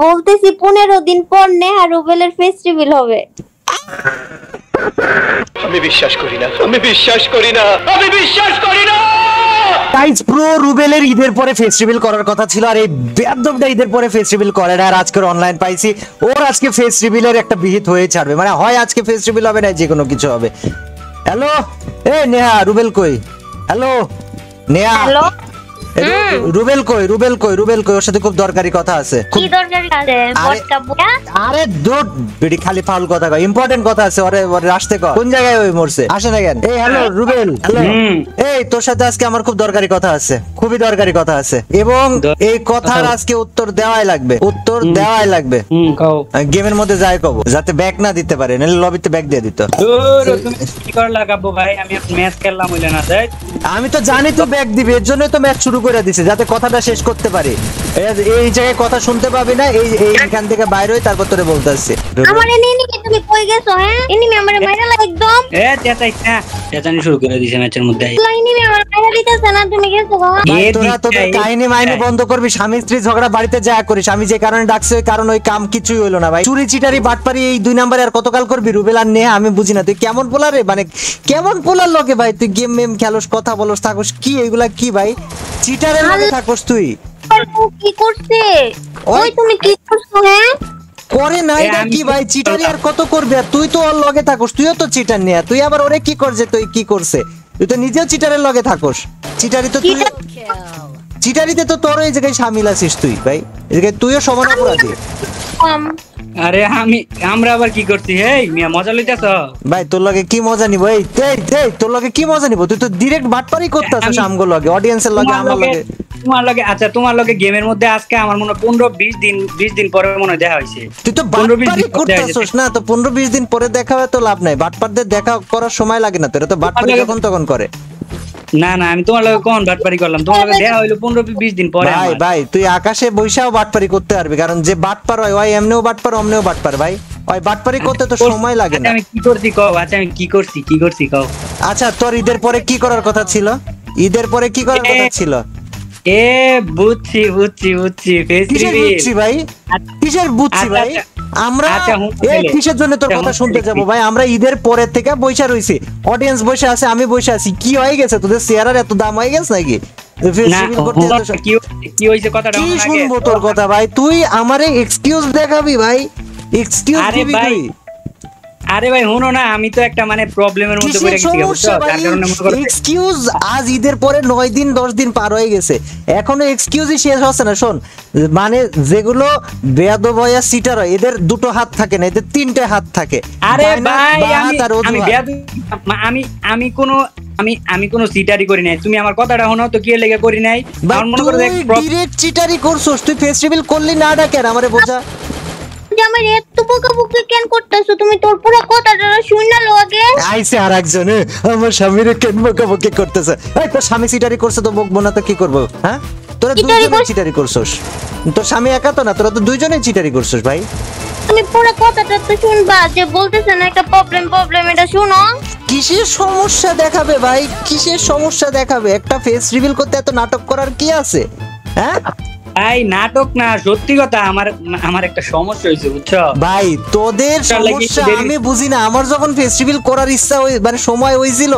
বলতেছি 15 দিন পর নেহা রুবেলের ফেস রিভিল হবে। আমি বিশ্বাস করি না, আমি বিশ্বাস করি না, আমি বিশ্বাস করি না। গাইস প্রো রুবেলের ঈদের পরে ফেস রিভিল করার কথা ছিল, আর এই বেয়াদবটা ঈদের পরে ফেস রিভিল করে না। আর আজকে অনলাইন পাইছি ওর আজকে ফেস রিভিলের একটা বিহিত হয়ে ছাড়বে, মানে হয় আজকে ফেস রিভিল হবে না যে কোনো কিছু হবে। হ্যালো এ নেহা, রুবেল কই? হ্যালো নেহা, হ্যালো রুবেল কই? রুবেল কই? রুবেল কই? ওর সাথে খুব দরকারি কথা আছে। কি দরকারি আছে? বটকা বুয়া? আরে দুট বিড়ি খালি ফাউল কথা কয়, ইম্পর্টেন্ট কথা আছে। ওরে ওরে আসতে কর। কোন জায়গায় ওই মরছে? আসে না কেন? এই হ্যালো রুবেল, হ্যালো। এই তোর সাথে আজকে আমার খুব দরকারি কথা আছে, খুবই দরকারি কথা আছে, এবং এই কথার আজকে উত্তর দেওয়াই লাগবে, উত্তর দেওয়াই লাগবে। কও গেমের মধ্যে যাই কব, যাতে ব্যাক না দিতে পারে, নাহলে লবিতে ব্যাক দিয়ে দিত। তুমি কি কর লাগাবো ভাই? আমি ম্যাচ খেললাম হইলে না তাই? আমি তো জানি তো ব্যাক দিবে, এর জন্যই তো ম্যাচ শুরু করে দিছে, যাতে কথাটা শেষ করতে পারি। এই জায়গায় কথা শুনতে পাবি না, এইখান থেকে বাইরে হই, তারপর তোরে বলতে আসছি। আমার এনিমি কি তুমি কই গেছো? হ্যাঁ এনিমি আমারে মাইরা একদম চেতাইস না, চেতানি শুরু করে দিছে ম্যাচের মধ্যে। এনিমি আমার মাইরা দিতেছে না, তুমি গেছো গো? তোরা তোদের কাহিনী মাইনে বন্ধ করবি। স্বামী স্ত্রী ঝগড়া বাড়িতে যা করিস, আমি যে কারণে ডাকছি ওই কারণ, ওই কাম কিছুই হইলো না ভাই। চুরি চিটারি বাটপারি এই 2 নম্বরে আর কতকাল করবি? রুবেল আর নেহা আমি বুঝি না, তুই কেমন পোলার রে, মানে কেমন পোলার লোকে ভাই? তুই গেম মেম খেলোস, কথা বলস, থাকস, কি এইগুলা কি ভাই? চিটারের লগে থাকস তুই? কি করছে ওই? তুমি কি করছো? হ্যাঁ করে নাই না কি ভাই? চিটারি আর কত করবে? আর তুই তো ওর লগে থাকস, তুইও তো চিটার নিয়ে, তুই আবার ওরে কি করছে? তুই কি করছে? তুই তো নিজেও চিটারের লগে থাকস। চিটারি তো তুই, চিটারিতে তো তোর এই জায়গায় শামিল আছিস তুই ভাই, এই জায়গায় তুইও সমান অপরাধী। আরে আমরা আবার কি করছি? হেই মিয়া মজা লইতাছ ভাই? তোর লগে কি মজা নিব? এই তোর লগে কি মজা নিব? তুই তো ডাইরেক্ট বাটপারি করতেছিস আমগো লগে, অডিয়েন্সের লগে, আমার লগে, তোমার লগে। আচ্ছা তোমার লগে গেমের মধ্যে আজকে আমার মনে 15-20 দিন পরে মনে দেখা হইছে। তুই তো বাটপারি করতেছিস না, তো 15-20 দিন পরে দেখা হয় তো লাভ নাই। বাটপারদের দেখা করার সময় লাগে না, তোরা তো বাটপারি যখন তখন করে। না না, আমি তোমার লগে কোন বাটপারি করলাম? তোমার লগে দেখা হইলো 15-20 দিন পরে। ভাই ভাই তুই আকাশে বৈশাও বাটপারি করতে পারবি, কারণ যে বাটপার হয় ওই এমনিও বাটপার, অমনিও বাটপার ভাই। ওই বাটপারি করতে তো সময় লাগে না। আমি কি করছি কও? আচ্ছা আমি কি করছি কও? আচ্ছা তোর ঈদের পরে কি করার কথা ছিল? ঈদের পরে কি করার কথা ছিল? বুঝছি বুঝছি ভাই, কিসের বুঝছি ভাই? আমরা এই কিসের জন্য তোর কথা শুনতে যাবো ভাই? আমরা ঈদের পরের থেকে বৈশা রইছি, অডিয়েন্স বসে আছে, আমি বসে আছি। কি হয়ে গেছে তোদের চেহারার এত দাম হয়ে গেছে নাকি? কি হইছে কথাটা? কি শুনবো তোর কথা ভাই? তুই আমারে এক্সকিউজ দেখাবি ভাই, এক্সকিউজ দিবি তুই? আরে ভাই হুনো না, আমি তো একটা মানে প্রবলেমের মধ্যে পড়ে গেছি, বুঝছো? তার কারণে মনে করো এক্সকিউজ। আজ ঈদের পরে 9 দিন 10 দিন পার হয়ে গেছে, এখনো এক্সকিউজই শেষ হচ্ছে না। শোন, মানে যেগুলো বেয়াদব হয় আর সিটার হয়, এদের 2টো হাত থাকে না, এদের 3টে হাত থাকে। আরে ভাই আমি কোনো সিটারি করি নাই, তুমি আমার কথাটা শোনো তো। কি লেগে করি নাই? আমার মনে করো ডাইরেক্ট চিটারি করছস তুই। ফেস্টিভ্যাল করলি না ডাকেন আমারে বোঝা। আমার এত বকাবকি কেন করতেছো তুমি? তোর পুরো কথাটা শুননা লগে আইছে আরেকজন, আমার স্বামীরে কেন বকাবকি করতেছে? এই তোর স্বামী চিটারি করছে তো বকবো না তো কি করব? হ্যাঁ তোরা দুইজনে চিটারি করছস, তোর স্বামী একা তো না, তোরা তো দুইজনেই চিটারি করছস ভাই। তুমি পুরো কথাটা তো শুনবা, যে বলতেছ না একটা প্রবলেম, এটা শুনো। কিসের সমস্যা দেখাবে ভাই? কিসের সমস্যা দেখাবে? একটা ফেস রিভিল করতে এত নাটক করার কি আছে? হ্যাঁ ভাই নাটক না, সত্যি কথা। আমার একটা সমস্যা হয়েছে, বুঝছো ভাই? তোদের সমস্যা আমি বুঝি না। আমার যখন ফেস্টিভ্যাল করার ইচ্ছা মানে সময় হয়েছিল,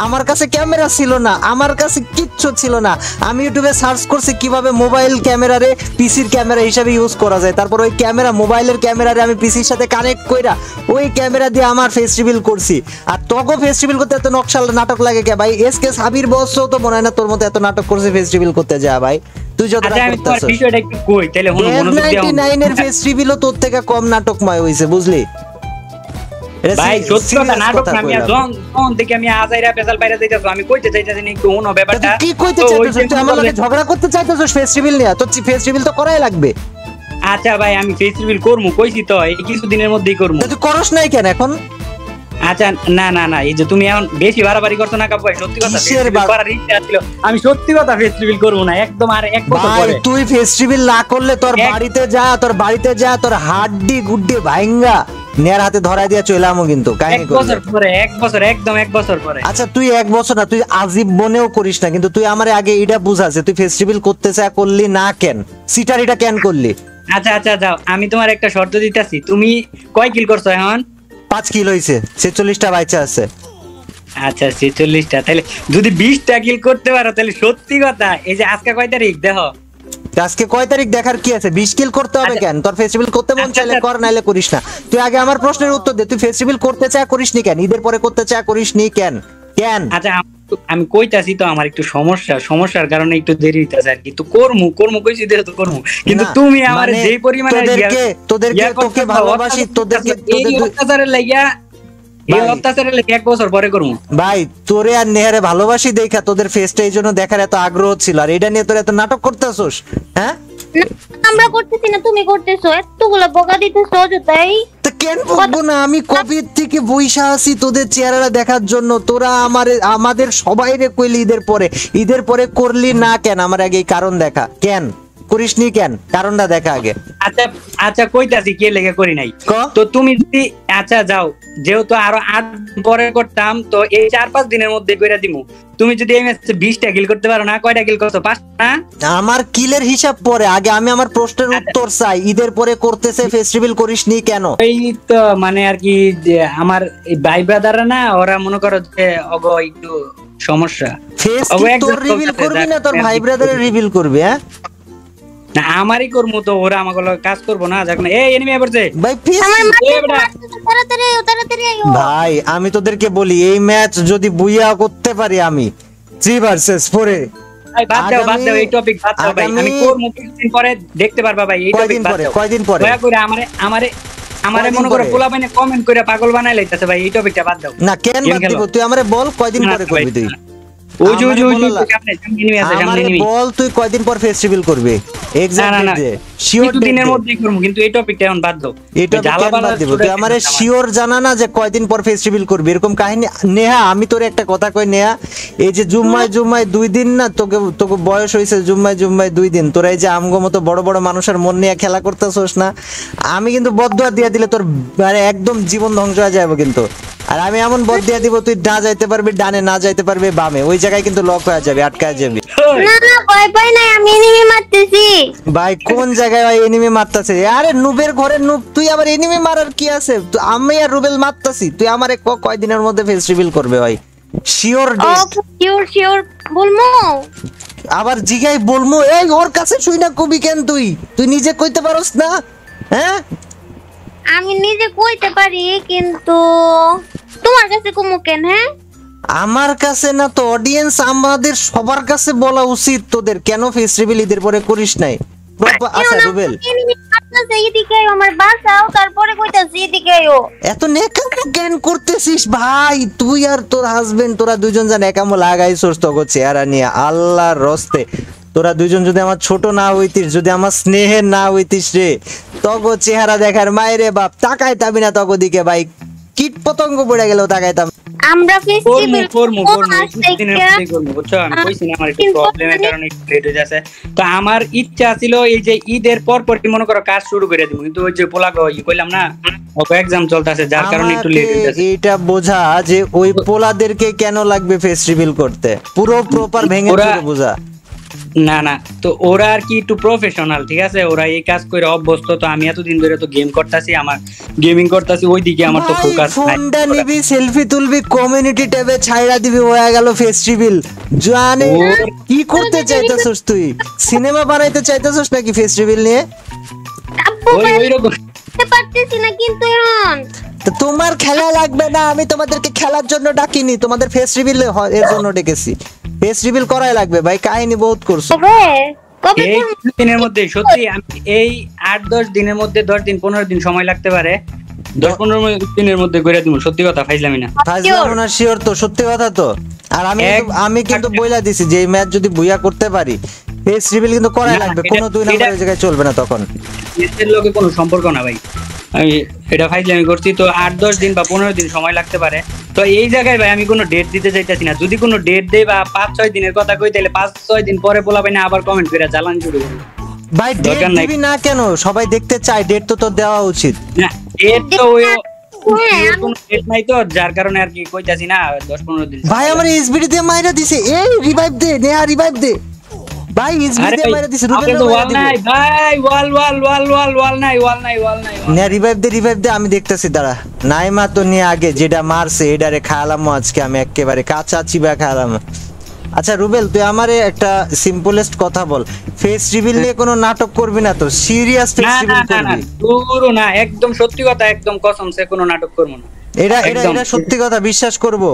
আমার কাছে ক্যামেরা ছিল না, আমার কাছে কিচ্ছু ছিল না। আমি ইউটিউবে সার্চ করছি কিভাবে মোবাইল ক্যামেরারে পিসির ক্যামেরা হিসাবে ইউজ করা যায়, তারপর ওই ক্যামেরা, মোবাইলের ক্যামেরারে আমি পিসির সাথে কানেক্ট কইরা ওই ক্যামেরা দিয়ে আমার ফেস্টিভ্যাল করছি। আর তোকে ফেস্টিভ্যাল করতে এত নকশাল নাটক লাগে কে ভাই? এসকে সাবির বসও তো মনে হয় না তোর মতো এত নাটক করছে ফেস্টিভ্যাল করতে যা ভাই। তুই যত বিষয়টা একটু কই তাহলে মনে মনোযোগ দাও। 99 এর ফেস্টিভ্যালও তোর থেকে কম নাটকময় হইছে, বুঝলি ভাই? সত্যি কথা, নাটক না। আমি যখন থেকে আমি আজাইরা পেছাল বাইরে যাইতাছ, আমি কইতে চাইতাছি না একটু ওনো ব্যাপারটা। কি কইতে চাইতাছ? তুই আমার লগে ঝগড়া করতে চাইতাছস ফেস্টিভ্যাল নিয়ে? তোর ফেস্টিভ্যাল তো করাই লাগবে। আচ্ছা ভাই আমি ফেস্টিভ্যাল করমু, কইছি তো এই কিছুদিনের মধ্যেই করমু। তুই করস নাই কেন এখন? আচ্ছা না, এই যে তুমি এখন বেশি বাড়াবাড়ি করছো না কাপু ভাই। সত্যি কথা করার ইচ্ছা ছিল, আমি সত্যি কথা ফেস্টিভ্যাল করবো না একদম। আর এক বছর পরে তুই ফেস্টিভ্যাল না করলে তোর বাড়িতে যা তোর হাড্ডি গুড্ডি ভাঙ্গা নেয়ার হাতে ধরাই দিয়া চইলামও কিন্তু কাহিনী করে। এক বছর পরে। আচ্ছা তুই 1 বছর না, তুই আজীবনেও করিস না, কিন্তু তুই আমারে আগে এটা বুঝাছে তুই ফেস্টিভ্যাল করতে চা করলি না কেন? সিটারিটা কেন করলি? আচ্ছা আচ্ছা যাও, আমি তোমার একটা শর্ত দিতেছি, তুমি কয় কিল করছো এখন? 5 কিল হইছে, 46টা বাইচা আছে। আচ্ছা 46টা, তাহলে যদি 20টা কিল করতে পারো তাহলে সত্যি কথা, এই যে আজকে কয় তারিখ দেখো, আজকে কয় তারিখ দেখার কি আছে? 20 কিল করতে হবে আচ্ছা। কেন? তোর ফেস্টিভ্যাল করতে মন আচ্ছা, চাইলে আচ্ছা। কর, নাইলে করিস না। তুই আগে আমার প্রশ্নের উত্তর দে, তুই ফেস্টিভ্যাল করতে চা করিস নি কেন? ঈদের পরে করতে চা করিস নি কেন? কেন? আচ্ছা আমি কইতাছি তো আমার একটু সমস্যার কারণে একটু দেরি হইতাছে আর কি, তো কর্ম কইছি দেখো তো কর্ম, কিন্তু না, তুমি আমার মানে যে পরিমাণে তোদেরকে তোকে ভালোবাসি, তোদেরকে অত্যাচারের লাগিয়া, এই অত্যাচারের লাগিয়া 1 বছর পরে করবো ভাই, তোরে আর নেহারে ভালোবাসি দেখা তোদের ফেস্টে এই জন্য দেখার এত আগ্রহ ছিল, আর এটা নিয়ে তোর এত নাটক করতেছস, হ্যাঁ? না, আমরা করতেছি না, তুমি করতেছো, এতগুলো বকা দিতেছো তাই। তো কেন বলবো না? আমি কবে থেকে বইসা আছি তোদের চেহারা দেখার জন্য। তোরা আমাদের সবাই রে কইলি ঈদের পরে করলি না কেন? আমার আগে এই কারণ দেখা, কেন করিসনি কেন? কারণটা দেখা আগে। আচ্ছা আচ্ছা কইতাছি কে লেগে করি নাই। ক। তো তুমি যদি আচ্ছা যাও, যেহেতু আরো 8 পরে করতাম, তো এই 4-5 দিনের মধ্যে কইরা দিমু। তুমি যদি এই ম্যাচে 20টা কিল করতে পারো না, কয়টা কিল করছো? 5 না? আমার কিলের হিসাব পরে, আগে আমি আমার প্রশ্নের উত্তর চাই। ঈদের পরে করতেছে, ফেস্টিভ্যাল করিসনি কেন? এই তো মানে আর কি, যে আমার এই ভাই ব্রাদাররা না, ওরা মনে করো যে অগ একটু সমস্যা। ফেস অগো কি তোর একজন রিভিল বলতেছে, করবি না তোর যাক, ভাই ব্রাদারের রিভিল করবি? হ্যাঁ না আমারই করবো তো, ওরা আমাকে কাজ করবো না, যাক না। এই এনিমি পড়ছে ভাই, ফেস আমার এ বেটা। তাড়াতাড়ি আইও। ভাই আমি তোদেরকে বলি, এই ম্যাচ যদি বুইয়া করতে পারি আমি 3 ভার্সেস 4 এ, ভাই বাদ দাও এই টপিক বাদ দাও ভাই, আমি করবো কিছুদিন পরে দেখতে পারবা ভাই, এই টপিক বাদ দাও। কয়দিন পরে? দয়া করে আমারে কয়দিন মনে করে পরে? পোলা বাইনে কমেন্ট করে পাগল বানাই লাইতাছে ভাই, এই টপিকটা বাদ দাও। না কেন গেম বাদ খেলো। দিব? তুই আমারে বল কয়দিন না পরে ভাই, করবি তুই? ওই যে আমারে বললা। সামনে এনিমি আছে, সামনে আমারে এনিমি। বল তুই কয়দিন পর ফেস্টিভ্যাল করবি? না এক্স্যাক্টলি না দে, শিওর কিছু দিনের মধ্যেই করবো, কিন্তু এই টপিকটা এখন বাদ দাও। এটা বাদ দিব। তুই আমারে শিওর জানা না যে কয়দিন পর ফেস্টিভ্যাল করবি, এরকম কাহিনী। নেহা আমি তোরে একটা কথা কই নেহা, এই যে জুম্মায় 2 দিন না, তোকে বয়স হইছে জুম্মায় 2 দিন, তোরা এই যে আমগো মতো বড় বড় মানুষের মন নিয়ে খেলা করতেছস না, আমি কিন্তু বদদুয়া দিয়া দিলে তোর মানে একদম জীবন ধ্বংস হয়ে যাবে কিন্তু। আর আমি এমন বদ দিয়া দিব, তুই না যাইতে পারবি ডানে, না যাইতে পারবি বামে, ওই জায়গায় কিন্তু লক হয়ে যাবে, আটকায় যাবি। না না, ভয় পাই নাই, আমি এনিমি মারতেছি। ভাই কোন জায়গায় ভাই এনিমি মারতাছে? আরে নুবের ঘরে নুব, তুই আবার এনিমি মারার কি আছে? আমি আর রুবেল মারতাছি, তুই আমারে কয়দিনের মধ্যে ফেস্টিভ্যাল করবে ভাই? শিওর ও ডেট? শিওর বলমু। আবার জিগাই বলমু? এই ওর কাছে শুই না কবি কেন? তুই নিজে কইতে পারস না? হ্যাঁ আমি নিজে কইতে পারি, কিন্তু তোমার কাছে কমু কেন? হ্যাঁ আমার কাছে না তো, অডিয়েন্স আমাদের সবার কাছে বলা উচিত তোদের, কেন ফেস্টিভ্যাল ঈদের পরে করিস নাই। আচ্ছা রুবেল, এনিমি মারতেছে, এদিকে আইও, আমার বাঁচাও, তারপরে কইতাছি এদিকে আইও। এত নেকামো কেন করতেছিস ভাই? তুই আর তোর হাজবেন্ড, তোরা দুইজন যা নেকামো লাগাইছস তোকে চেহারা নিয়ে, আল্লাহর রস্তে তোরা দুইজন যদি আমার ছোট না হইতিস, যদি আমার স্নেহের না হইতিস রে, তগো চেহারা দেখার মায়েরে বাপ তাকাইতাবি না তগো দিকে ভাই, কীট পতঙ্গ পড়ে গেলেও তাকাইতাম। আমরা ফেস্টিভ্যাল করবো কিছুদিনের মধ্যেই করবো, বুঝছো? আমি কইছি না আমার একটু প্রবলেমের কারণে একটু লেট হয়ে যাচ্ছে। তো আমার ইচ্ছা ছিল এই যে ঈদের পর মনে করো কাজ শুরু করে দিব, কিন্তু ওই যে পোলাগো কইলাম না, ওকে এক্সাম চলতেছে, যার কারণে একটু লেট হয়ে যাচ্ছে। এটা বোঝা যে ওই পোলাদেরকে কেন লাগবে ফেস্টিভ্যাল করতে, পুরো প্রপার ভেঙে চুরে বোঝা। না না, তো ওরা আর কি একটু প্রফেশনাল, ঠিক আছে, ওরা এই কাজ করে অভ্যস্ত। তো আমি এতদিন ধরে তো গেম করতেছি, আমার গেমিং করতেছি, ওইদিকে আমার তো ফোকাস নাই। ফোনটা নিবি, সেলফি তুলবি, কমিউনিটি ট্যাবে ছাইড়া দিবি, হয়ে গেল ফেস্টিভ্যাল। জানে কি করতে চাইতেছস তুই? সিনেমা বানাইতে চাইতেছস নাকি ফেস্টিভ্যাল নিয়ে? আব্বু ওইরকম পারতেছি না কিন্তু এখন। তো তোমার খেলা লাগবে না, আমি তোমাদেরকে খেলার জন্য ডাকিনি, তোমাদের ফেস্টিভ্যাল এর জন্য ডেকেছি। ফেস্টিভ্যাল করাই লাগবে ভাই, কাহিনী বহুত করছো। কবে এই দিনের মধ্যে সত্যি আমি এই 8-10 দিনের মধ্যে, 10 দিন 15 দিন সময় লাগতে পারে, 10-15 দিনের মধ্যে করে দিব, সত্যি কথা, ফাইজলামি না। ফাইজলামি না, শিওর তো, সত্যি কথা তো। আর আমি কিন্তু বইলা দিছি যে এই ম্যাচ যদি বুইয়া করতে পারি, ফেস্টিভ্যাল কিন্তু করাই লাগবে, কোনো দুই নম্বরের জায়গায় চলবে না তখন। এর লগে কোনো সম্পর্ক না ভাই, আমি এটা ফাইজলামি করছি। তো 8-10 দিন বা 15 দিন সময় লাগতে পারে। তো এই জায়গায় ভাই আমি কোনো ডেট দিতে চাইতেছি না। যদি কোনো ডেট দেই বা 5-6 দিনের কথা কই, তাহলে 5-6 দিন পরে বলা পাই না, আবার কমেন্ট করে জ্বালান শুরু করবে। ভাই ডেট দিবি না কেন? সবাই দেখতে চায়, ডেট তো তোর দেওয়া উচিত। না ডেট তো ওই কোনো ডেট নাই, তো যার কারণে আর কি কইতাছি না 10-15 দিন। ভাই আমার এসবিডি দিয়ে মাইরা দিছে, এই রিভাইভ দে, নেহা রিভাইভ দে। ভাই ইসবি আরে দিয়ে ভাই, মেরে দিছে, আপনি রুবেল তো ওয়াল নাই ভাই, ওয়াল নাই। না রিভাইভ দে আমি দেখতেছি, দাঁড়া। নাইমা তো নিয়ে আগে যেটা মারছে এটারে খাওয়ালাম আজকে আমি একেবারে কাঁচা চিবা খাওয়ালাম। আচ্ছা রুবেল, তুই আমারে একটা সিম্পলেস্ট কথা বল, ফেস রিভিল নিয়ে কোনো নাটক করবি না তো? সিরিয়াস ফেস না রিভিল করবি? পুরো না, একদম সত্যি কথা, একদম কসম সে কোনো নাটক করবো না। এটা একদম। সত্যি কথা, বিশ্বাস করব?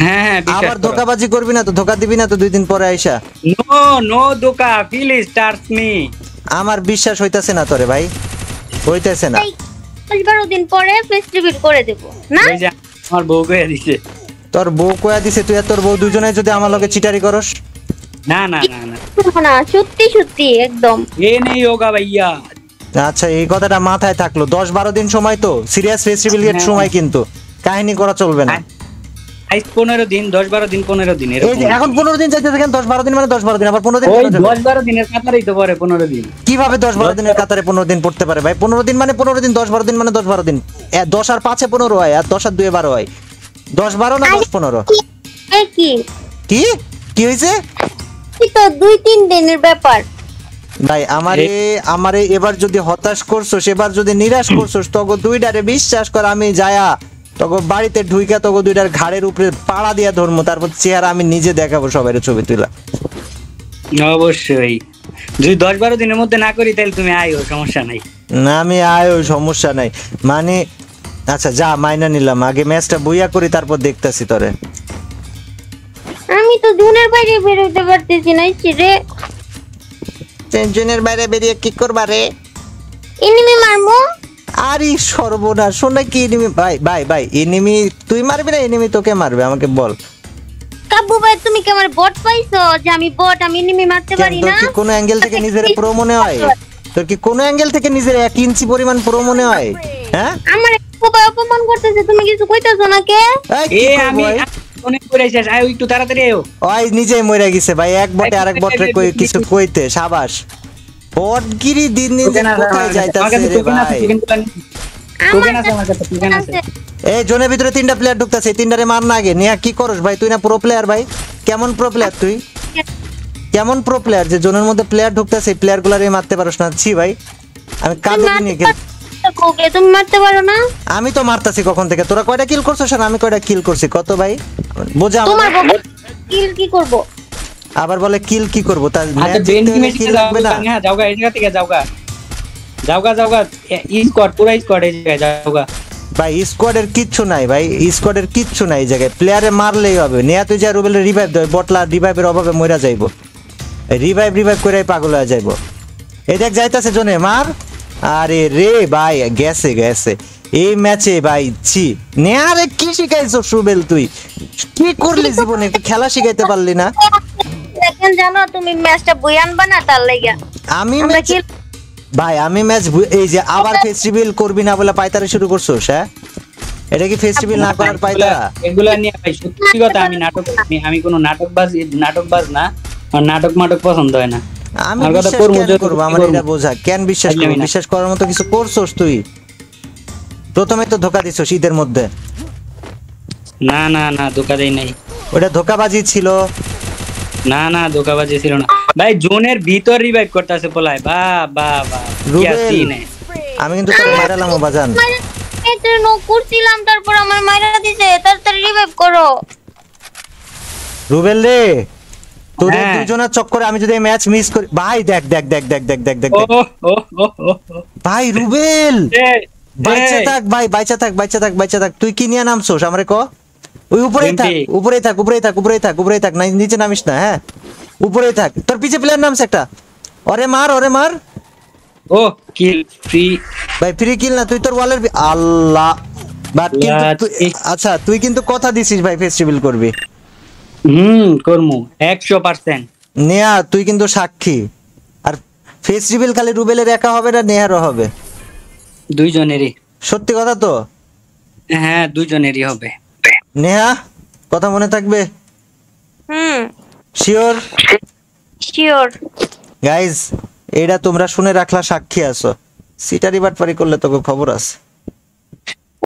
হ্যাঁ বিশ্বাস আবার করো। ধোকাবাজি করবি না তো? ধোকা দিবি না তো 2 দিন পরে আইসা? নো দোকা, প্লিজ ট্রাস্ট মি। আমার বিশ্বাস হইতাছে না তোরে ভাই, হইতাছে না। 10-12 দিন পরে ফেস্টিভ্যাল করে দেব না? এই যে আমার বউ কইয়া দিছে। তোর বউ কয়া দিছে, তুই আর তোর বউ দুজনে যদি আমার লগে চিটারি করস? না, না সত্যি একদম। এ নেই হোগা ভাইয়া। আচ্ছা এই কথাটা মাথায় থাকলো। 10-12 দিন সময় তো, সিরিয়াস ফেস্টিভ্যাল এর হ্যাঁ। সময়, কিন্তু কাহিনী করা চলবে না। আজ 15 দিন, 10-12 দিন, 15 দিন এই এরকম। যে এখন 15 দিন চাইতে থাকেন, 10-12 দিন মানে 10-12 দিন, আবার 15 দিন ওই কেন যাবে? 10-12 দিনের কাতারেই তো পরে 15 দিন। কিভাবে 10-12 দিনের কাতারে 15 দিন পড়তে পারে ভাই? 15 দিন মানে 15 দিন, 10-12 দিন মানে 10-12 দিন। 10 আর 5 15 হয়, আর 10 আর 2 12 হয়। 10-12 না 10-15? এই কি কি কি হইছে এই তো 2-3 দিনের ব্যাপার। ভাই? আমারে এবার যদি হতাশ করছো, সেবার যদি নিরাশ করছো, তগো দুইটারে বিশ্বাস কর আমি যায়া তগো বাড়িতে ঢুইকা তগো দুইটার ঘাড়ের উপরে পাড়া দিয়া ধরমু, তারপর চেহারা আমি নিজে দেখাবো সবাইরে ছবি তুলা। অবশ্যই যদি 10-12 দিনের মধ্যে না করি তাহলে তুমি আইও, সমস্যা নাই। না আমি আয়ো, সমস্যা নাই মানে। আচ্ছা যা, মাইনা নিলাম, আগে ম্যাচটা বইয়া করি তারপর দেখতাছি তোরে। আমি তো জুনের বাইরে বেরোতে পারতেছি না রে। টেনশনের বাইরে বেরিয়ে কি করবা রে? এনিমি মারমু। আরে সর্বনাশ, শোনা কি এনিমি? ভাই এনিমি তুই মারবি না এনিমি তোকে মারবে? আমাকে বল। কাব্বু ভাই তুমি কি আমার বট পাইছো যে আমি বট, আমি এনিমি মারতে পারি তোর না? কি কোনো অ্যাঙ্গেল থেকে নিজের প্রো মনে হয়? তোর কি কোনো অ্যাঙ্গেল থেকে নিজের 1 ইঞ্চি পরিমাণ প্রো মনে হয়? হ্যাঁ আমার খুব অপমান করতেছে, তুমি কিছু কইতাছো না কে? এই এ কি করবো আমি ভাই? অনেক করে শেষ, আইও একটু তাড়াতাড়ি আইও। ওই নিজেই মরে গেছে ভাই, এক বটে আরেক বটে কই কিছু কইতে। সাবাস, বটগিরি দিন দিন যে কোথায় যাইতাছে রে ভাই। টোকেন আছে আমার কাছে, টোকেন আছে। এই জোনের ভিতরে 3টা প্লেয়ার ঢুকতাছে, 3টারে মার না আগে। নিয়া কি করস ভাই? তুই না প্রো প্লেয়ার ভাই? কেমন প্রো প্লেয়ার তুই? কেমন প্রো প্লেয়ার যে জোনের মধ্যে প্লেয়ার ঢুকতাছে, এই প্লেয়ার গুলারে মারতে পারস না? ছি ভাই, আমি কাঁদে নিয়ে ওকে তুমি মারতে পারো না? আমি তো মারতাছি কখন থেকে। তোরা কয়টা কিল করছস আর আমি কয়টা কিল করছি? কত ভাই বোঝা তোমার কিল কি করব? আবার বলে কিল কি করব? তার আচ্ছা ম্যাচ বেঞ্চ জিততে হলে মেশিনে কিল লাগবে না? হ্যাঁ যাওগা, এই জায়গা থেকে যাওগা। স্কোয়াড, পুরো স্কোয়াড এই জায়গায় যাওগা। ভাই স্কোয়াডের কিচ্ছু নাই ভাই, স্কোয়াডের কিচ্ছু নাই এই জায়গায়। প্লেয়ারে মারলেই হবে। নেয়া তুই যা রুবেলের রিভাইভ দেয়, বটলা রিভাইভের অভাবে মইরা যাইবো। রিভাইভ করেই পাগল হয়ে যাইবো। এই দেখ যাইতাছে জনে, মার। আরে রে ভাই, গেছে এই ম্যাচে ভাই। ছি নেয়া রে, কি শিখাইছো রুবেল? তুই কি করলি জীবনে? একটু খেলা শিখাইতে পারলি না? দেখেন জানো তুমি ম্যাচটা বই আনবা না, তার লাগা আমি আমরা ম্যাচ ভাই, আমি ম্যাচ এই যে আবার ফেস্টিভ্যাল করবি না বলে পায়তারা শুরু করছস? হ্যাঁ এটা কি ফেস্টিভ্যাল না করার পায়তারা? এগুলা নিয়ে ভাই সত্যি কথা, আমি কোনো নাটকবাজ না, আর নাটক পছন্দ হয় না। আমি আমার কথা বিশ্বাস করবো, কেন যদি করবো? আমার করবো। এটা বোঝা, কেন বিশ্বাস আমি করবো? না। বিশ্বাস করার মতো কিছু করছস তুই? প্রথমে তো ধোকা দিছস ঈদের মধ্যে। না ধোকা দেই নাই। ওটা ধোকাবাজি ছিল। না ধোকাবাজি ছিল না ভাই। জোনের ভিতর রিভাইভ করতেছে পোলায়। বা রুবেল, আমি কিন্তু তোর মারালাম বাজান। এটা নো করছিলাম, তারপর আমার মাইরা দিছে। তাড়াতাড়ি রিভাইভ করো। রুবেল রে, তোদের হ্যাঁ। দুজনের চক্করে আমি যদি ম্যাচ মিস করি ভাই, দেখ ও ভাই রুবেল এই, বাইচা এই। থাক ভাই, বাইচা থাক। তুই কি নিয়ে নামছস আমারে ক? ওই উপরেই থাক, না নিচে নামিস না। হ্যাঁ উপরেই থাক, তোর পিছে প্লেয়ার নামছে একটা। ওরে মার। ও কিল ফ্রি ভাই ফ্রি কিল না, তুই তোর ওয়ালের আল্লাহ। বাট কিন্তু আচ্ছা তুই কিন্তু কথা দিছিস ভাই ফেস্টিভ্যাল করবি। করমু 100%। নেয়া তুই কিন্তু সাক্ষী। আর ফেস্টিভ্যাল খালি রুবেলের একা হবে না, নেহারও হবে? দুইজনেরই। সত্যি কথা তো? হ্যাঁ দুইজনেরই হবে। নেহা কথা মনে থাকবে? শিওর? শিওর গাইজ এটা তোমরা শুনে রাখলা, সাক্ষী আছো। সিটারি বাটপারি করলে তোকে খবর আছে।